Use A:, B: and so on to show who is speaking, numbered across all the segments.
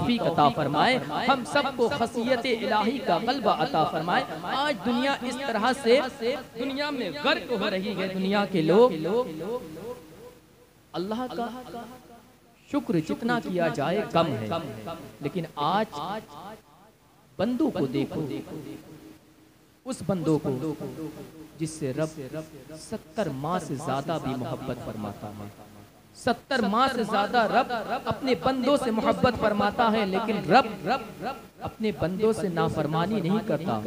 A: तौफीक अता फरमाए, हम सबको खसियत इलाही का ग़ल्बा अता फरमाए। आज दुनिया इस तरह से दुनिया में गर्क हो रही है, दुनिया के लोग अल्लाह का शुक्र जितना किया जाए कम है। लेकिन आज बंदों को देखो, उस बंदों को जिससे रब 70 माह से ज्यादा भी मोहब्बत फरमाता है। 70 माह से ज्यादा रब अपने बंदों से मोहब्बत फरमाता है, लेकिन रब अपने बंदों से नाफरमानी नहीं करता,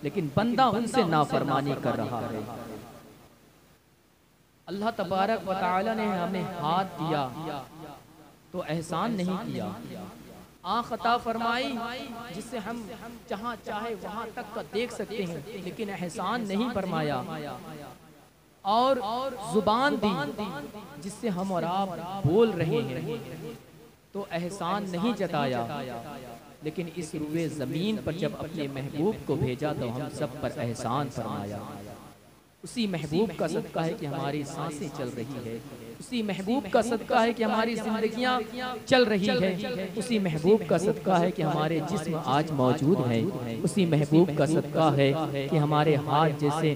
A: लेकिन बंदा उनसे नाफरमानी कर रहा है। अल्लाह तबारक व तआला ने हमें हाथ दिया तो एहसान नहीं किया, आँख अता फरमाई जिससे हम जहाँ चाहे वहाँ तक का देख सकते हैं, लेकिन एहसान नहीं फरमाया। और जुबान दी जिससे हम और आप बोल रहे हैं, तो एहसान नहीं जताया। लेकिन इस रुए ज़मीन पर जब अपने महबूब को भेजा तो हम सब पर एहसान फरमाया। उसी महबूब का सदका है कि हमारी सांसें चल रही है, उसी महबूब का सदका है कि हमारी जिंदगियां चल रही है, उसी महबूब का सदका है कि हमारे जिस्म आज मौजूद है, उसी महबूब का सदका है कि हमारे हाथ जैसे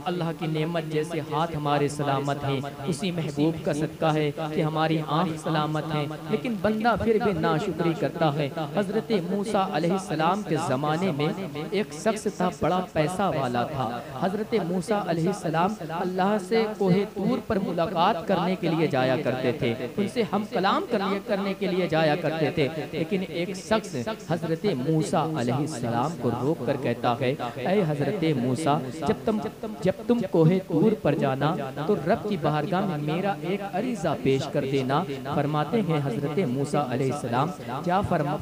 A: अल्लाह की नेमत जैसे हाथ हमारे सलामत हैं, उसी महबूब का सदका है कि हमारी आँख सलामत है। लेकिन बंदा फिर भी नाशुक्री करता है। हज़रत मूसा अलैहिस्सलाम के ज़माने में एक शख्स था, बड़ा पैसा वाला था। हज़रत मूसा अलैहिस्सलाम अल्लाह से कोहे तूर पर मुलाकात करने के लिए जाया करते थे, उनसे हम कलाम करने के लिए जाया करते थे। लेकिन एक शख्स हज़रत मूसा अलैहिस्सलाम को रोक कर कहता है, ऐ हज़रत मूसा, जब तुम कोहे तूर पर जाना तो रब की बारगाह में मेरा एक अरीज़ा पेश कर देना। फरमाते हैं हज़रत मूसा अलैहिस्सलाम,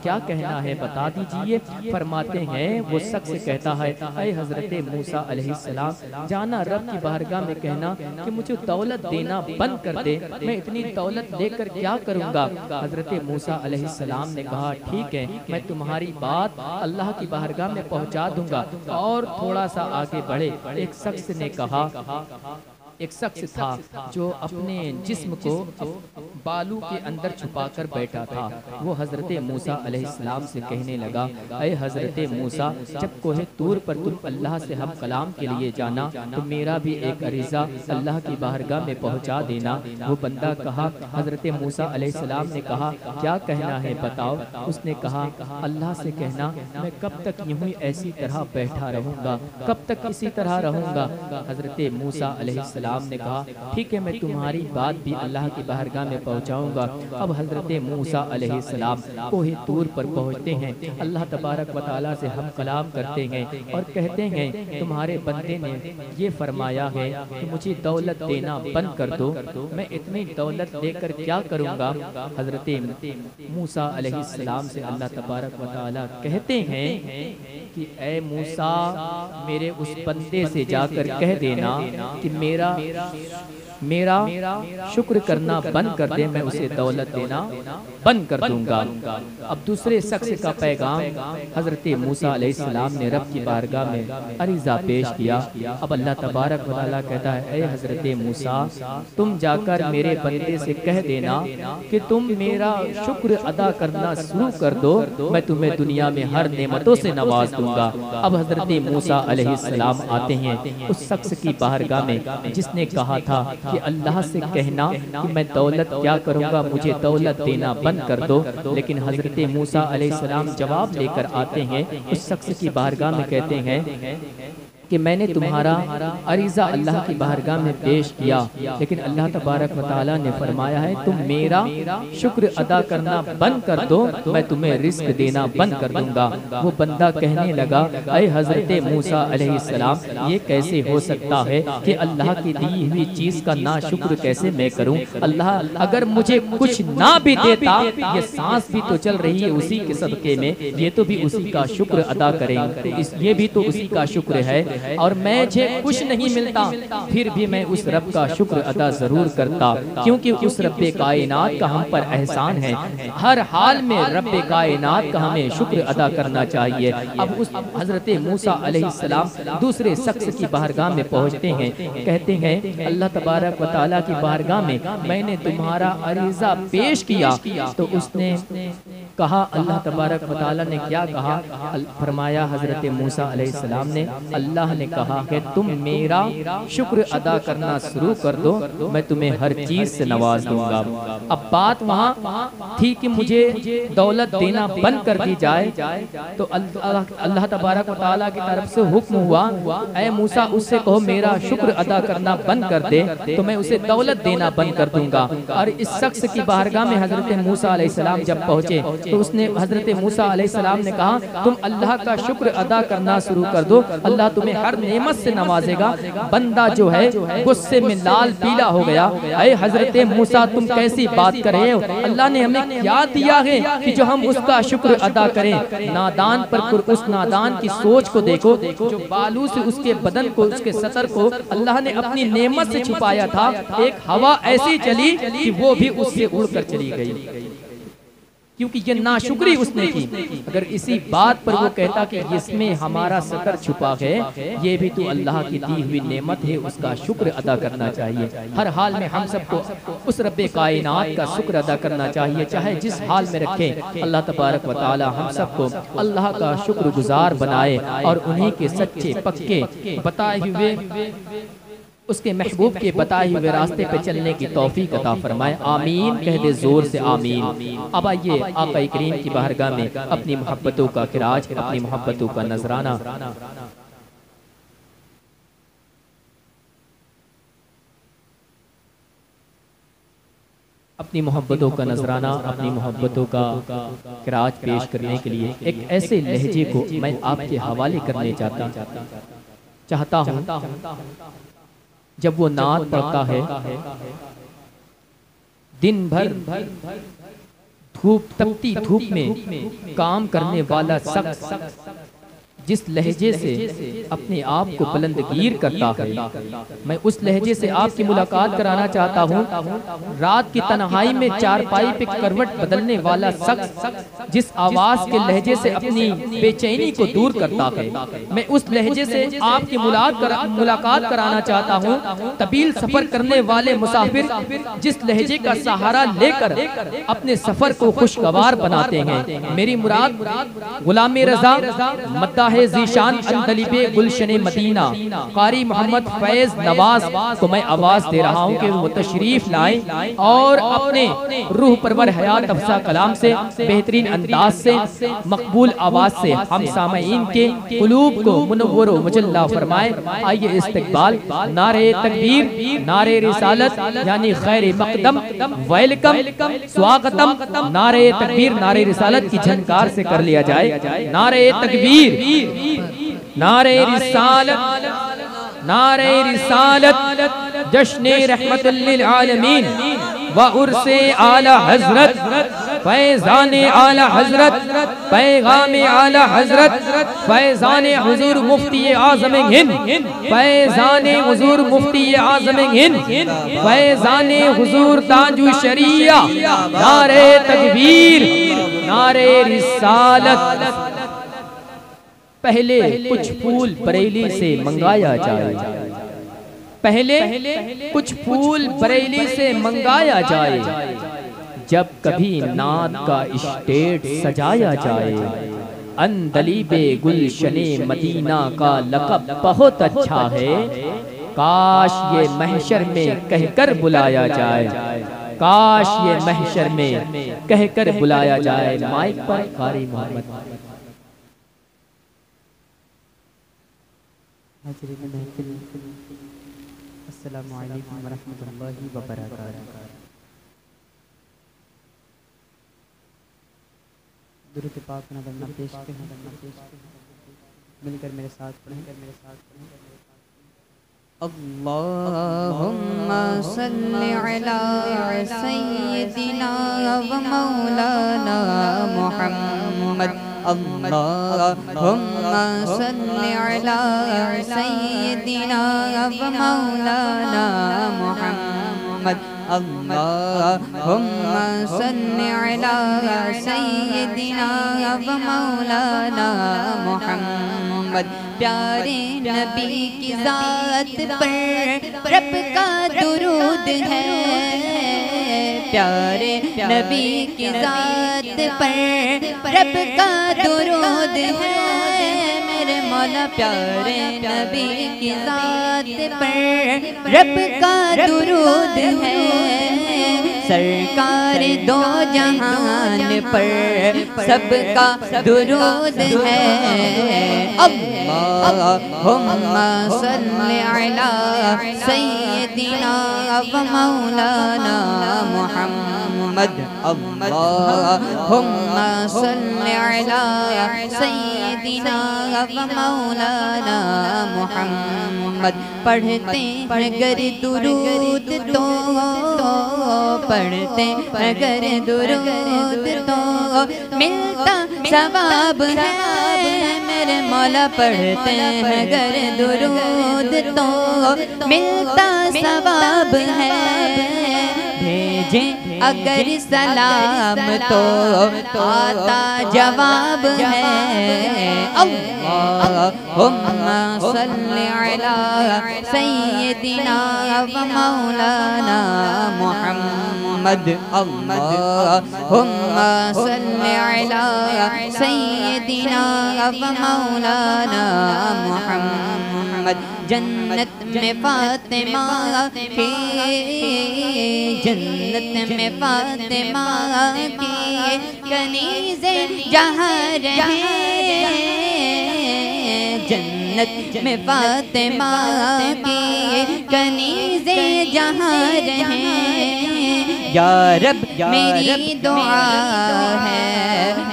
A: क्या कहना है बता दीजिए। फरमाते हैं वो शख्स कहता है, ऐ हज़रत मूसा अलैहिस्सलाम, जाना रब की बारगाह में कहना कि मुझे दौलत देना बंद कर दे, मैं इतनी दौलत लेकर क्या करूंगा। हज़रत मूसा अलैहिस्सलाम ने कहा, ठीक है, मैं तुम्हारी बात अल्लाह की बारगाह में पहुंचा दूंगा। और थोड़ा सा आगे बढ़े, एक शख्स ने कहा, एक शख्स था जो अपने जिस्म को बालू के अंदर छुपाकर बैठा था। वो हज़रत मूसा अलैहिस्सलाम से कहने लगा, ऐ हज़रत मूसा, जब कोहे तूर पर तुम अल्लाह से हम कलाम के लिए जाना तो मेरा भी एक अरीज़ा अल्लाह की बारगाह में पहुंचा देना। वो बंदा कहा, हज़रत मूसा अलैहिस्सलाम ने कहा, क्या कहना है बताओ। उसने कहा, अल्लाह से कहना मैं कब तक यूं ही ऐसी तरह बैठा रहूँगा, कब तक इसी तरह रहूँगा। हज़रत मूसा अलैहिस्सलाम ने कहा, ठीक है, मैं तुम्हारी बात भी अल्लाह की बारगाह में पहुंचाऊंगा। अब हज़रत मूसा अलैहिस्सलाम कोहे तूर पर पहुंचते हैं, अल्लाह तबारक व तआला से हम कलाम करते हैं और कहते हैं, तुम्हारे बंदे ने ये फरमाया है कि मुझे दौलत देना बंद कर दो, मैं इतनी दौलत देकर क्या करूँगा। हज़रत मूसा अलैहिस्सलाम से अल्लाह तबारक व तआला कहते हैं कि ऐ मूसा, मेरे उस बंदे से जाकर कह देना कि मेरा शुक्र करना बंद कर दे, मैं उसे दौलत देना बंद कर दूंगा। अब दूसरे शख्स का पैगाम हज़रत मूसा अलैहिस्सलाम ने रब की बारगाह में अरीज़ा पेश किया। अब अल्लाह तबारक व तआला कहता है, ऐ हज़रत मूसा, तुम जाकर मेरे बंदे से कह देना कि तुम मेरा शुक्र अदा करना शुरू कर दो, मैं तुम्हें दुनिया में हर नेमतों से नवाज दूंगा। अब हज़रत मूसा अलैहिस्सलाम आते हैं उस शख्स की बारगाह में जिसने कहा था कि अल्लाह से कहना कि मैं दौलत क्या करूँगा, मुझे दौलत देना बंद कर दो। लेकिन हज़रत मूसा अलैहिस्सलाम जवाब लेकर आते हैं उस शख्स की बारगाह में, कहते हैं कि मैंने तुम्हारा अरीज़ा अल्लाह की बारगाह में पेश किया, लेकिन अल्लाह तबारक व तआला ने फरमाया है तुम मेरा शुक्र अदा करना बंद कर दो, मैं तुम्हें रिस्क देना बंद कर दूंगा। वो बंदा कहने लगा, ऐ हज़रत मूसा अलैहिस्सलाम, ये कैसे हो सकता है कि अल्लाह की दी हुई चीज़ का ना शुक्र कैसे मैं करूँ। अल्लाह अगर मुझे कुछ ना भी देता, ये सांस भी तो चल रही है उसी के सदके में, ये तो भी उसी का शुक्र अदा करेंगे, ये भी तो उसी का शुक्र है। और मुझे कुछ नहीं मिलता फिर भी मैं उस रब का शुक्र अदा जरूर करता, क्योंकि उस रब्बे कायनात का हम पर एहसान है। हर हाल में रब्बे कायनात का हमें शुक्र अदा करना चाहिए। अब उस हज़रत मूसा अलैहिस्सलाम दूसरे शख्स की बारगाह में पहुंचते हैं, कहते हैं अल्लाह तबारक व तआला की बारगाह में मैंने तुम्हारा अरीज़ा पेश किया। तो उसने कहा अल्लाह तबारक व तआला ने क्या कहा? फरमाया हजरत मूसा अलैहिस्सलाम ने, अल्लाह ने कहा कि तुम मेरा शुक्र अदा करना शुरू कर दो, मैं तुम्हें हर चीज से नवाज दूंगा। अब बात वहाँ थी कि मुझे दौलत देना बंद कर दी जाए, तो अल्लाह तबारक व तआला की तरफ से हुक्म हुआ, ऐ मूसा उससे कहो मेरा शुक्र अदा करना बंद कर दे, तो मैं उसे दौलत देना बंद कर दूंगा। और इस शख्स की बारगाह में हजरत मूसा अलैहिस्सलाम जब पहुंचे तो उसने हजरत मूसा अलैहिस्सलाम ने कहा तुम अल्लाह का शुक्र अदा करना शुरू कर दो, अल्लाह तुम्हें हर नेमत से नवाजेगा। बंदा जो है गुस्से में लाल पीला हो गया, अरे हजरत मूसा तुम कैसी बात कर रहे हो? अल्लाह ने हमें क्या दिया है कि जो हम उसका शुक्र अदा करें? नादान पर उस नादान की सोच को देखो, जो बालू से उसके बदन को, उसके सतर को अल्लाह ने अपनी नेमत से छुपाया था। एक हवा ऐसी चली कि वो भी उससे उड़कर चली गई, क्योंकि ये नाशुक्री उसने की। अगर इसी बात पर वो कहता कि इसमें हमारा सतर छुपा है, ये भी तो अल्लाह की दी हुई नेमत है, उसका शुक्र अदा करना चाहिए। हर हाल में हम सबको उस रब्बे कायनात का शुक्र अदा करना चाहिए, चाहे जिस हाल में रखें। अल्लाह तबारक व तआला हम सबको अल्लाह का शुक्रगुजार बनाए और उन्हीं के सच्चे पक्के बताए हुए, उसके महबूब के बताए हुए रास्ते पे चलने की तौफीक अता फरमाए। आमीन कह दे जोर से आमीन। अब आइए आका करीम की बारगाह में अपनी मोहब्बतों का खिराज, अपनी मोहब्बतों का नजराना अपनी मोहब्बतों का नजराना, अपनी मोहब्बतों का खिराज पेश करने के लिए एक ऐसे लहजे को मैं आपके हवाले करने चाहता हूँ। जब वो नात पड़ता है, दिन भर धूप, तपती धूप में काम करने वाला शख्स जिस लहजे से अपने आप को बुलंदगीर करता है, मैं उस लहजे से आपकी मुलाकात कराना चाहता हूँ। रात की तन्हाई में चारपाई पे करवट बदलने वाला शख्स जिस आवाज के लहजे से अपनी बेचैनी को दूर करता है, मैं उस लहजे से आपकी मुलाकात कराना चाहता हूँ। तबील सफर करने वाले मुसाफिर जिस लहजे का सहारा लेकर अपने सफर को खुशगवार बनाते हैं, मेरी मुराद गुलाम रजा मद्दा है ज़ीशान अंदलिबे गुलशने मदीना कारी मोहम्मद फैज नवाज को मैं आवाज दे रहा हूँ कि वो तशरीफ लाए और अपने रूह परवर हयात अफसा कलाम से, बेहतरीन अंदाज से, मकबूल आवाज से हम सामईन के कुलूब को मुनव्वर व मुजल्ला फरमाए। आइए इस्तकबाल, नारे तकबीर, नारे रिसालत यानी खैर मकदम, वेलकम, स्वागतम, नारे तकबीर, नारे रिसालत की झनकार से कर लिया जाए। नारे तकबीर, नारे रिसालत, नारे रिसालत, जश्ने रहमतुल लिल आलमीन व उर्से आला हजरत, फैज़ाने आला हजरत, पैगामे आला हजरत, फैज़ाने हुजूर मुफ्ती आज़म हिंद, फैज़ाने हुजूर मुफ्ती आज़म हिंद, फैज़ाने हुजूर ताजु शरिया। नारे तकबीर, नारे रिसालत। पहले कुछ फूल बरेली से मंगाया जाए, पहले कुछ फूल बरेली से मंगाया जाए, जब कभी नात का स्टेज सजाया जाए। अंदलीबे गुलशने मदीना का लक़ब बहुत अच्छा है, काश ये महशर में कहकर बुलाया जाए, काश ये महशर में कहकर बुलाया जाए। माइक पर कारी मोहम्मद। अस्सलामु अलैकुम व रहमतुल्लाहि व बरकातहू। दुरूद पाक नज़र पेश मिलकर मेरे साथ पढ़ें।
B: अल्लाहुम्मा सल्लि अला सय्यिदिना व मौलाना मुहम्मद। अल्लाहुम्मा सल्लि अला सय्यिदिना व मौलाना मुहम्मद। अल्लाहुम्मा सल्लि अला सय्यिदिना व मौलाना मुहम्मद। प्यारे नबी की ज़ात पर रब का दुरूद है, प्यारे नबी की ज़ात पर रब का दुरूद है। मेरे मौला प्यारे नबी की ज़ात पर रब का दुरूद है। सरकार दो जहान पर सबका दुरूद है। अल्लाहुम्मा सल्ली अला सय्यदिना व मौलाना मुहम्मद। अल्लाहुम्मा सल्ली अला सय्यदिना व मौलाना मुहम्मद। पढ़ते अगर दुरूद तो पढ़ते अगर दुरूद तो मिलता सवाब है। मेरे मौला पढ़ते अगर दुरूद तो मिलता सवाब है। भेजे अगर सलाम तो आता जवाब है। अल्लाहुम्मा सल्ली अला सय्यदिना व मौलाना मुहम्मद। अल्लाहुम्मा सल्ली अला सय्यदिना व मौलाना मुहम्मद। जन्नत में फातिमा की, जन्नत में फातिमा की कनीज़े जहाँ रहे। जन्नत में फातिमा की कनीज़े जहाँ रहे। या रब मेरी दुआ है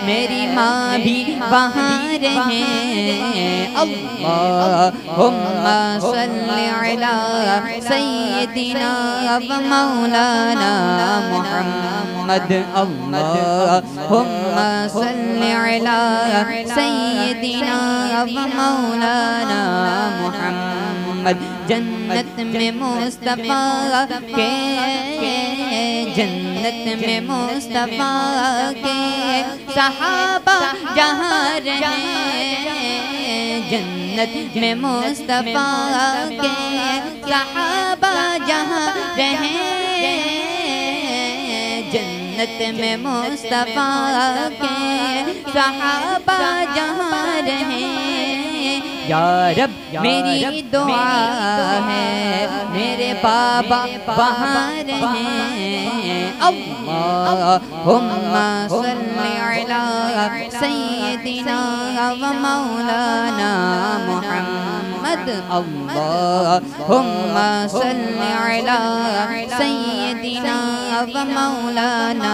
B: मेरी माँ भी वहाँ रहे। अल्लाहुम्मा सल्ली अला सय्यदिना व मौलाना मुहम्मद। अल्लाहुम्मा सल्ली अला सय्यदिना व मौलाना मुहम्मद। जन्नत में मुस्तफा के, जन्नत में मुस्तफा के सहाबा जहाँ रहे। जन्नत में मुस्तफा के सहाबा जहाँ रहे। जन्नत में मुस्तफा के सहाबा जहाँ रहे। या रब मेरी दुआ है मेरे बाबा वहाँ रहे। अल्लाहुम्मा सल्ली अला सय्यदिना व मौलाना मुहम्मद। अल्लाहुम्मा सल्ली अला सय्यदिना व मौलाना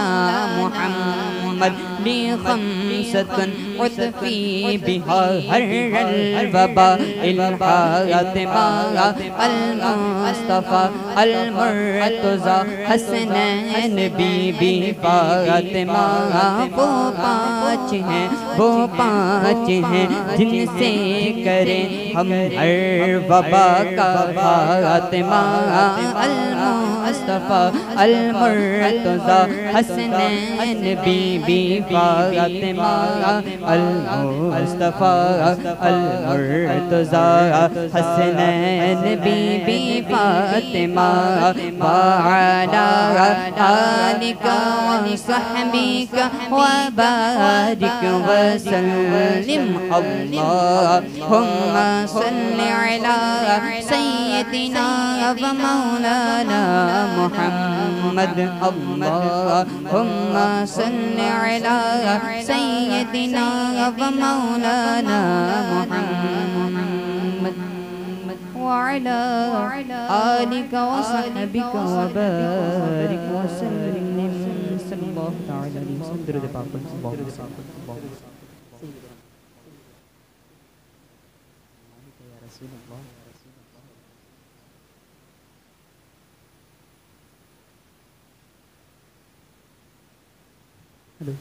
B: मुहम्मद। ली खम्सतन उतफी बिहा हर्रल वबा इल फातिमा अल मुस्तफा अल मुर्तज़ा हसनैन बीबी फातिमा। वो पाँच हैं वो पाँच हैं जिनसे करें हम हर वबा का फातिमा। अल मुस्तफा अल मुर्तज़ा हसनैन बीबी फातिमा। अल मुस्तफा अल मुर्तज़ा हसनैन बीबी फातिमा। वाला आलिका व सहबिका व बारिक व सल्लिम। अल्लाहुम्मा सल्ली अला सय्यदिना व मौलाना मुहम्मद। अल्लाहुम्मा सल्ली अला सय्यदिना व मौलाना मुहम्मद व अला आलिका व सहबिका व बारिक व सल्लिम। सल्लल्लाहु तआला अलैहि वसल्लम। दुरूद पाक पढ़ो। हेलो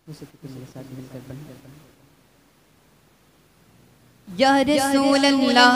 B: मेरे साथ मिलकर पढ़ें। या रसूल अल्लाह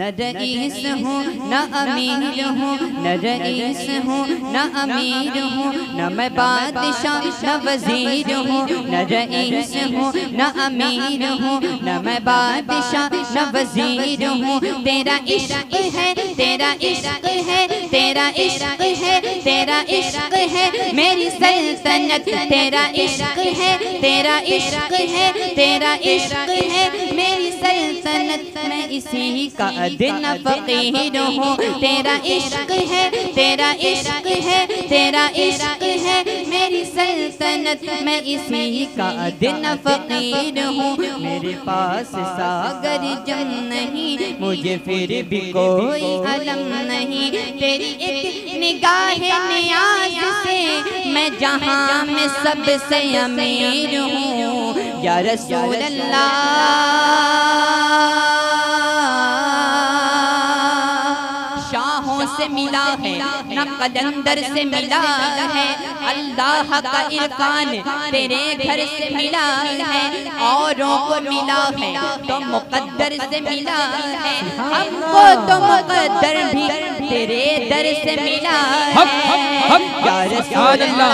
B: न रईस हूँ न अमीर हूँ, न रईस हूँ न अमीर हूँ, न मैं बादशाह न वजीर हूँ, न रईस हूँ न अमीर हूँ, न मैं बादशाह न वजीर हूँ। तेरा इश्क है, तेरा इश्क है, तेरा इश्क है, तेरा इश्क है मेरी सल्तनत, तेरा इश्क है, तेरा इश्क है, तेरा इश्क है मेरी सल्तनत। मैं इसी का अदना फकीर हूँ, तेरा इश्क है, तेरा इश्क है, तेरा इश्क है मेरी सल्तनत। मैं इसी का अदना फकीर हूँ। मेरे पास सागर जम नहीं, मुझे फिर भी कोई अलम नहीं। तेरी एक निगाह नियाज से मैं जहां में सबसे अमीर हूँ। या रसूल अल्लाह, शाहों से मिला है न कलंदर से मिला है, अल्लाह का इरफान तेरे घर से मिला है। औरों को मिला है तो मुकद्दर से मिला है, हमको तो मुकद्दर भी तेरे दर से मिला है। या रसूल अल्लाह,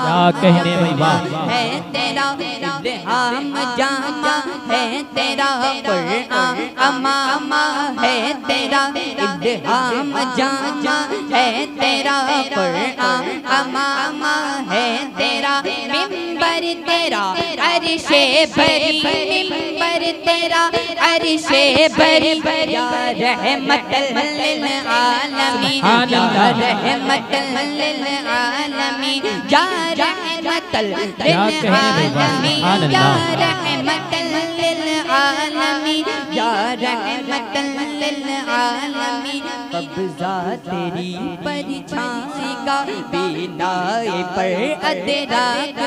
A: क्या कहने भाई बात
B: है तेरा इल्हाम जामा, है तेरा कुरान अमामा, है तेरा इल्हाम जामा, है तेरा कुरान अमामा, है तेरा मिंबर तेरा अर्शे बरी, मिंबर तेरा अर्शे बरी। या रहमतल लिल आलमीन, या रहमतल लिल आलमीन, या रहमतल लिल आलमीन, या रहमतल लिल आलमीन, या रहमतल लिल आलमीन। कब्जा तेरी परछाई का बिनाए पर अदराक,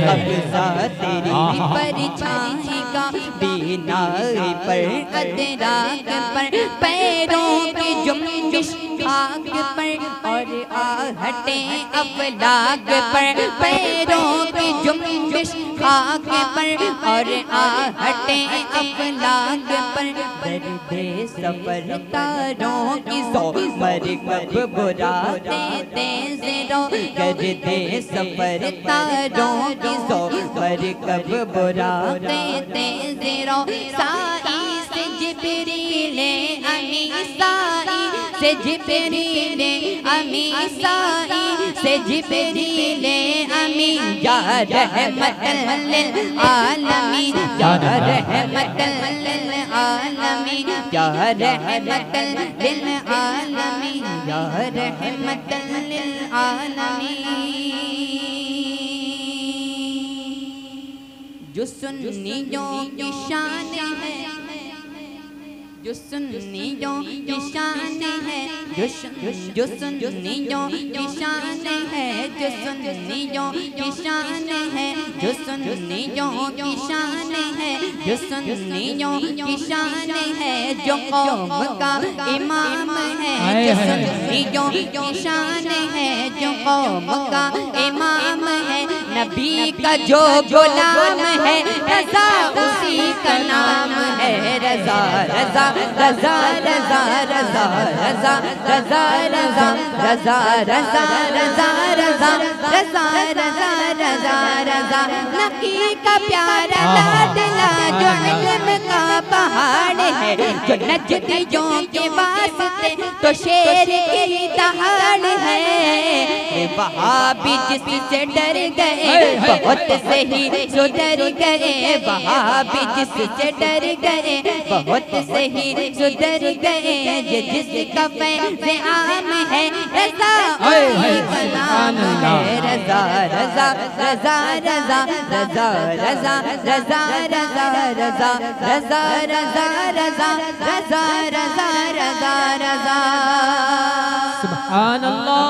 B: कब्जा तेरी परछाई का बिनाए पर अदराक पर। पैरों की जुम्बिश खाक पर और आहटे अफलाक पर, पैरों की जुम्बिश खाक पर और आहटे अफलाक पर। दर्दे सफर तारों की सोमर कब बुराते तेज़रो, गर्दे सफर तारों की सोमर कब बुराते तेज़रो। साई से जिब्रीले अमी, साई से जिब्रीले अमी, साई से जिब्रीले अमी। या रहमतल लिल आलमीन, या रहमतल लिल आलमीन, या रहमतल लिल आलमीन, या रहमतल लिल आलमीन। जो सुन्नियों की शान है, जो सुन्नियों की शान है, जो सुन्नियों की शान है, जो सुन्नियों की शान है, जो सुन्नियों की शान है, जो सुन्नियों की शान है, जो कौम का इमाम है। जो सुन्नियों की शान है, जो कौम का इमाम है। नबी का जो गुलाम है, रज़ा उसी का नाम है। रज़ा रज़ा रज़ा रज़ा रज़ा रज़ा रज़ा रज़ा रज़ा रज़ा रज़ा रज़ा रज़ा रज़ा रज़ा रज़ा। नकी का प्यारा लाडला जो इल्म का पहाड़ है, जो नजदियों के वास्ते तो शेर की दहाड़ है। वहाँ भी जिससे डर गए बहुत से ही सुधर गए, वहाँ भी जिससे डर गए बहुत से ही सुधर गए। जिसका फैज़ आम है, रज़ा उसी का नाम है। रज़ा रज़ा रज़ा रज़ा रज़ा रज़ा रज़ा रज़ा रज़ा रज़ा रज़ा रज़ा रज़ा रज़ा रज़ा रज़ा।
A: सुभान अल्लाह।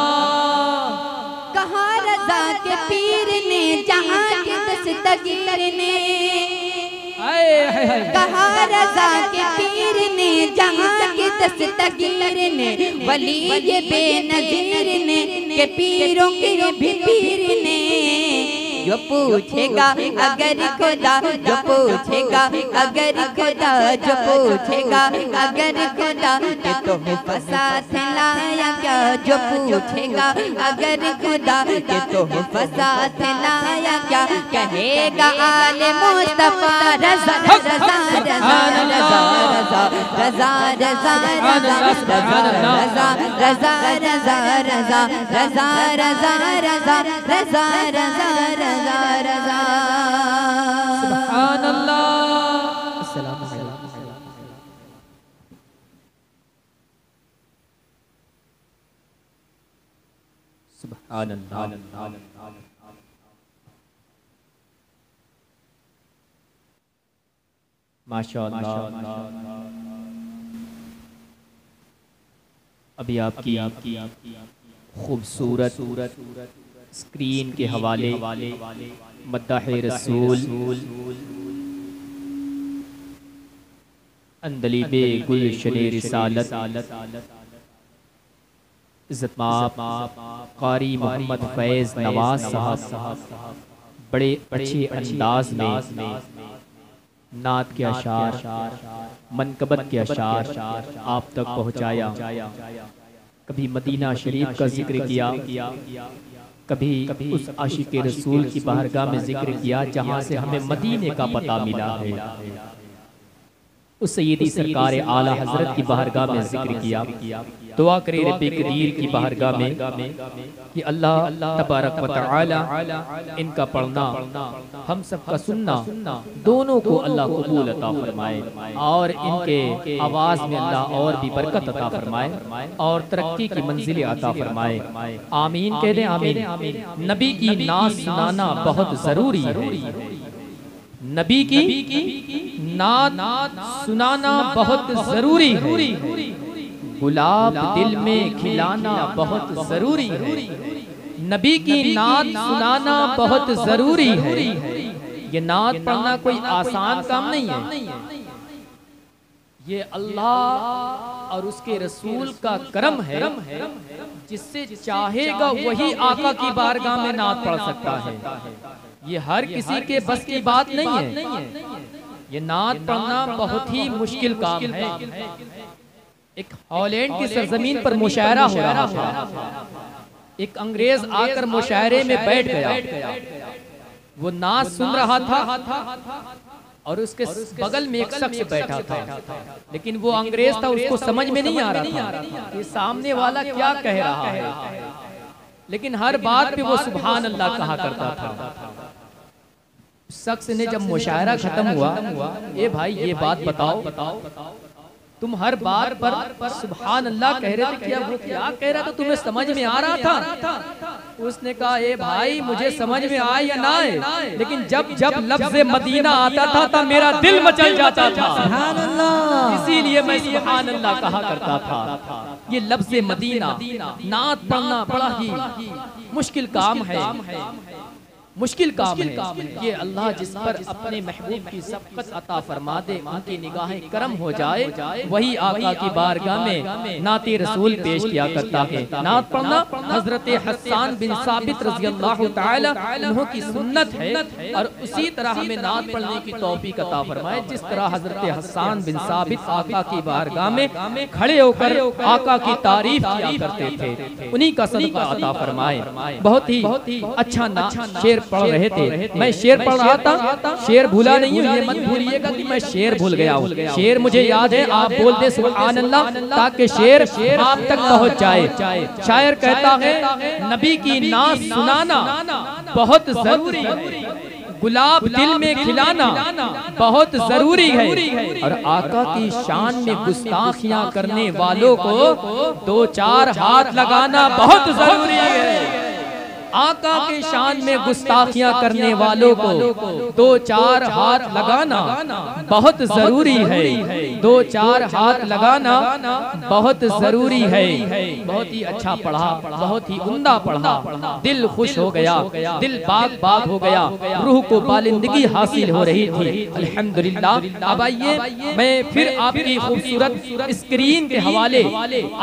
B: कहाँ रज़ा के पीर ने, जहाँ के दस्तगीर ने, कहाँ रज़ा के पीर ने, जहाँ के दस्तगीर ने, वली ये बेनज़ीर ने, के पीरों के भी पीर ने। जो पूछेगा अगर खुदा, जो पूछेगा अगर खुदा, जो पूछेगा अगर खुदा कि तुम्हें फसाद लाया क्या, जो पूछेगा अगर खुदा कि तुम्हें फसाद लाया क्या, कहेगा आले मुस्तफा रज़ा रज़ा रज़ा रज़ा रज़ा रज़ा रज़ा रज़ा रज़ा रज़ा रज़ा रज़ा रज़ा रज़ा रज़ा रज़ा रज़ा।
A: सुभान अल्लाह। अस्सलाम वालेकुम। सुभान अल्लाह। माशाअल्लाह। अभी आपकी खूबसूरत स्क्रीन के हवाले मद्दाहे रसूल अंदलीबे गुलशने रिसालत इज़्ज़तमाब क़ारी मोहम्मद फैज़ नवाज साहब बड़े अच्छे अंदाज में नात के अशार, मनकबत के अशार आप तक पहुँचाया। कभी मदीना शरीफ का जिक्र किया, कभी उस आशिक रसूल की बारगाह में जिक्र किया जहाँ से हमें मदीने का पता मिला है। उस सैयदी सरकार आला हजरत की बारगाह में जिक्र किया। दुआ करे रब्बे कदीर की बारगाह में कि अल्लाह तबारक व तआला इनका पढ़ना, हम सबका सुनना, दोनों को अल्लाह कबूल अता फरमाए और इनके आवाज़ में अल्लाह और भी बरकत अता फरमाए और तरक्की की मंजिलें अता फरमाए। आमीन कह दें, आमीन। नबी की नात सुनाना बहुत ज़रूरी है। नबी की नात सुनाना बहुत ज़रूरी है। गुलाब दिल में खिलाना बहुत ज़रूरी है। नबी की नात सुनाना बहुत ज़रूरी है। ये नात पढ़ना कोई आसान काम नहीं है। ये अल्लाह और उसके रसूल का करम है, जिससे चाहेगा वही आका की बारगाह में नात पढ़ सकता है। ये हर किसी के बस की बात नहीं है। ये नात पढ़ना बहुत ही मुश्किल काम है। एक हॉलैंड की सरजमीन पर मुशायरा हो रहा था। एक अंग्रेज आकर मुशायरे में बैठ गया। वो नात सुन रहा था और उसके बगल में एक शख्स बैठा था, लेकिन वो अंग्रेज था, उसको समझ में नहीं आ रहा था कि सामने वाला क्या कह रहा है। लेकिन हर बात पे वो सुभान अल्लाह कहा करता था। शख्स ने जब मुशायरा खत्म हुआ, ए भाई ये बात बताओ, तुम हर बात पर सुभान अल्लाह कह रहे थे, क्या वो क्या कह रहा था तुम्हें समझ में आ रहा था? उसने कहा, ए भाई मुझे समझ में आए या ना आए, लेकिन जब जब लफ्ज़ मदीना आता था तब मेरा दिल मचल जाता था। सुभान अल्लाह। इसीलिए मैं सुभान अल्लाह कहा करता था। ये लफ्ज़ मदीना नात पढ़ना बड़ा ही मुश्किल काम है, मुश्किल काम है। ये अल्लाह जिस पर अपने महबूब की सबकत अता फरमा दे, उनकी निगाहें करम हो जाए, वही आका की बारगाह में नाते रसूल पेश किया करता है। नात पढ़ना हजरत हस्सान बिन साबित रज़ियल्लाहु ताला अन्हु की सुन्नत है और उसी तरह हमें नात पढ़ने की तौफीक अता फरमाए जिस तरह हजरत हस्सान बिन साबित आका की बारगाह में खड़े होकर आका की तारीफ किया करते थे। उन्हीं का सदका अता फरमाए। बहुत ही अच्छा शेर पढ़ रहे थे, मैं शेर पढ़ रहा था, शेर भूला नहीं हूँ, ये मत भूलिएगा कि मैं शेर भूल गया हूँ। शेर मुझे याद है, आप बोल दे सुभान अल्लाह ताकि शेर आप तक पहुँच जाए। शायर कहता है, नबी की नात सुनाना बहुत जरूरी है, गुलाब दिल में खिलाना बहुत जरूरी है और आका की शान में गुस्ताखियां करने वालों को 2-4 हाथ लगाना बहुत जरूरी है। आका के शान में गुस्ताखियां करने वालों को 2-4 हाथ लगाना बहुत जरूरी है। 2-4 हाथ लगाना बहुत जरूरी है। बहुत ही अच्छा पढ़ा, बहुत ही उम्दा पढ़ा, दिल खुश हो गया, दिल बाग बाग हो गया, रूह को बालिंदगी हासिल हो रही थी। अल्हम्दुलिल्लाह। अब आइए मैं फिर आपकी खूबसूरत स्क्रीन के हवाले,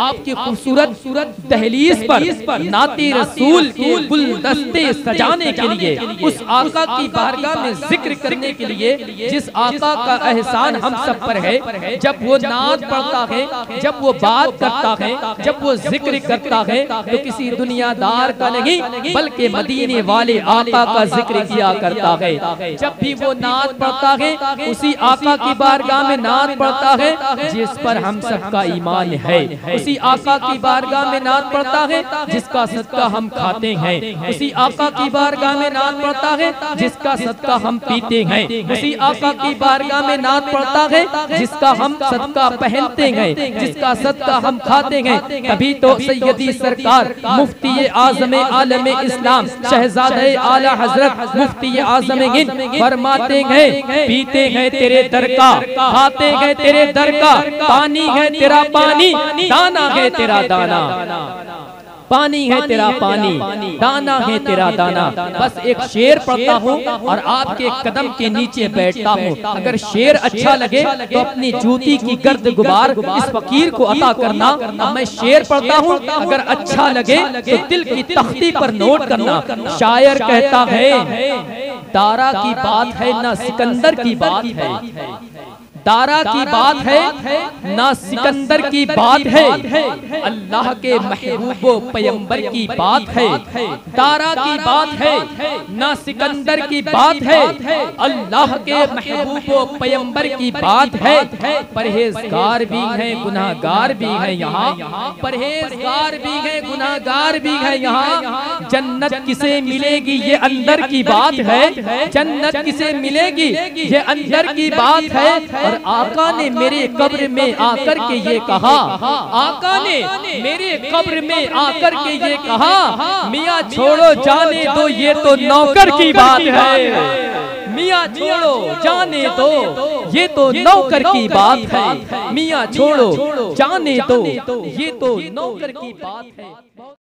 A: आपकी खूबसूरत दहलीज पर नाती रसूल के दस्ते सजाने के लिए, उस आका की बारगाह में जिक्र करने के लिए, जिस आका का एहसान हम सब पर है। जब वो नात पढ़ता है, जब वो बात करता है, जब वो जिक्र करता है, तो किसी दुनियादार का नहीं बल्कि मदीने वाले आका का जिक्र किया करता है। जब भी वो नात पढ़ता है, उसी आका की बारगाह में नात पढ़ता है जिस पर हम सबका ईमान है। उसी आका की बारगाह में नात पढ़ता है जिसका सदका हम खाते हैं। उसी आका की बारगाह में नात पढ़ता है जिसका सदका हम पीते हैं। उसी आका की बारगाह में नात पढ़ता है जिसका हम सदका पहनते हैं, जिसका सदका हम खाते हैं। तभी तो सैयदी सरकार मुफ्ती आज़म आलम इस्लाम शहजादे आला हजरत मुफ्ती आज़म हिंद फरमाते हैं, पीते हैं तेरे दर का, खाते हैं तेरे दर का, पानी है तेरा पानी, दाना है तेरा दाना, पानी है तेरा पानी, दाना है तेरा दाना। बस एक शेर पढ़ता हूँ और आपके कदम के नीचे बैठता हूँ। अगर शेर अच्छा लगे तो अपनी जूती की गर्द गुबार इस फकीर को अता करना। अब मैं शेर पढ़ता हूँ, अगर अच्छा लगे तो दिल की तख्ती पर नोट करना। शायर कहता है, दारा की बात है ना सिकंदर की बात है, दारा की बात है ना सिकंदर की बात है, अल्लाह के महबूब पैगंबर की बात है। दारा की बात है ना सिकंदर की बात है, अल्लाह के महबूब पैगंबर की बात है। परहेजगार भी हैं गुनाहगार भी हैं यहाँ, परहेजगार भी हैं गुनाहगार भी हैं यहाँ। जन्नत किसे मिलेगी ये अंदर की बात है, जन्नत किसे मिलेगी ये अंदर की बात है। और आका ने मेरे कब्र में आकर के ये कहा, आका ने मेरे कब्र में आकर के ये कहा, मियाँ छोड़ो जाने दो ये तो नौकर की बात है। मियाँ छोड़ो जाने दो ये तो नौकर की बात है। मियाँ छोड़ो जाने दो ये तो नौकर की बात है।